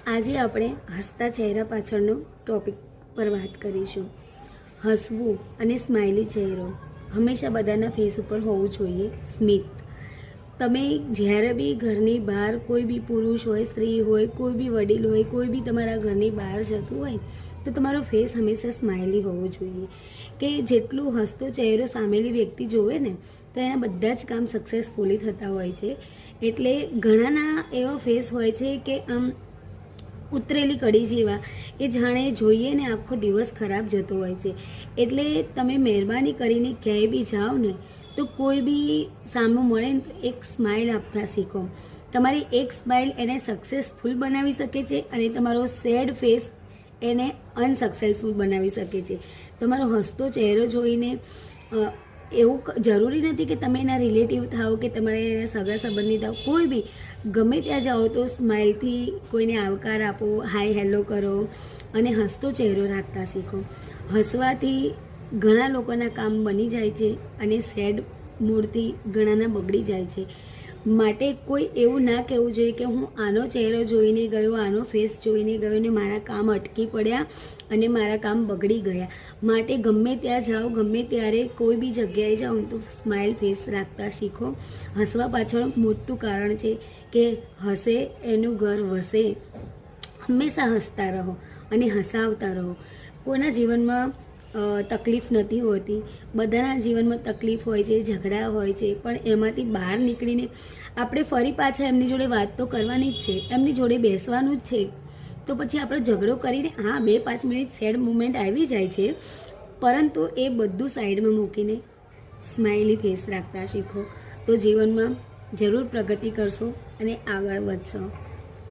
આજે આપણે હસતા ચહેરા પાછળનો ટોપિક પર વાત કરીશું. હસવું અને સ્માઇલી ચહેરો હંમેશા બધાના ફેસ ઉપર હોવું જોઈએ. સ્મિત. તમે જ્યારે બી ઘરની બહાર કોઈ બી પુરુષ હોય, સ્ત્રી હોય, કોઈ બી વડીલ હોય, કોઈ બી તમારા ઘરની બહાર જતું હોય તો તમારો ફેસ હંમેશા સ્માઇલી હોવો જોઈએ. કે જેટલું હસતો ચહેરો સામેલી વ્યક્તિ જોવે ને તો એના બધા જ કામ સક્સેસફુલી થતા હોય છે. એટલે ઘણાના એવા ફેસ હોય છે કે આમ ઉતરેલી કડી જેવા કે જાણે જોઈએ ને આખો દિવસ ખરાબ જતો હોય છે. એટલે તમે મહેરબાની કરીને ક્યાંય બી જાઓ ને તો કોઈ બી સામું મળે ને તો એક સ્માઇલ આપતા શીખો. તમારી એક સ્માઇલ એને સક્સેસફુલ બનાવી શકે છે અને તમારો સેડ ફેસ એને અનસક્સેસફુલ બનાવી શકે છે. તમારો હસતો ચહેરો જોઈને એવું જરૂરી નથી કે તમે એના રિલેટિવ થાઓ કે તમારે એના સગા સંબંધી થાઓ, કોઈ બી ગમે ત્યાં જાઓ તો સ્માઇલથી કોઈને આવકાર આપો, હાય હેલો કરો અને હસતો ચહેરો રાખતા શીખો. હસવાથી ઘણા લોકોના કામ બની જાય છે અને સેડ મૂડથી ઘણાના બગડી જાય છે. માટે કોઈ એવું ના કહેવું જોઈએ કે હું આનો ચહેરો જોઈને ગયો, આનો ફેસ જોઈને ગયો ને મારા કામ અટકી પડ્યા અને મારા કામ બગડી ગયા. માટે ગમે ત્યાં જાઓ, ગમે ત્યારે કોઈ બી જગ્યાએ જાઓ તો સ્માઇલ ફેસ રાખતા શીખો. હસવા પાછળ મોટું કારણ છે કે હસે એનું ઘર વસે. હંમેશા હસતા રહો અને હસાવતા રહો. કોઈના જીવનમાં તકલીફ નથી હોતી, બધાના જીવનમાં તકલીફ હોય છે, ઝઘડા હોય છે, પણ એમાંથી બહાર નીકળીને આપણે ફરી પાછા એમની જોડે વાત તો કરવાની જ છે, એમની જોડે બેસવાનું જ છે. તો પછી આપણે ઝઘડો કરીને 2-5 મિનિટ સેડ મુમેન્ટ આવી જાય છે, પરંતુ એ બધું સાઈડમાં મૂકીને સ્માઇલી ફેસ રાખતા શીખો તો જીવનમાં જરૂર પ્રગતિ કરશો અને આગળ વધશો.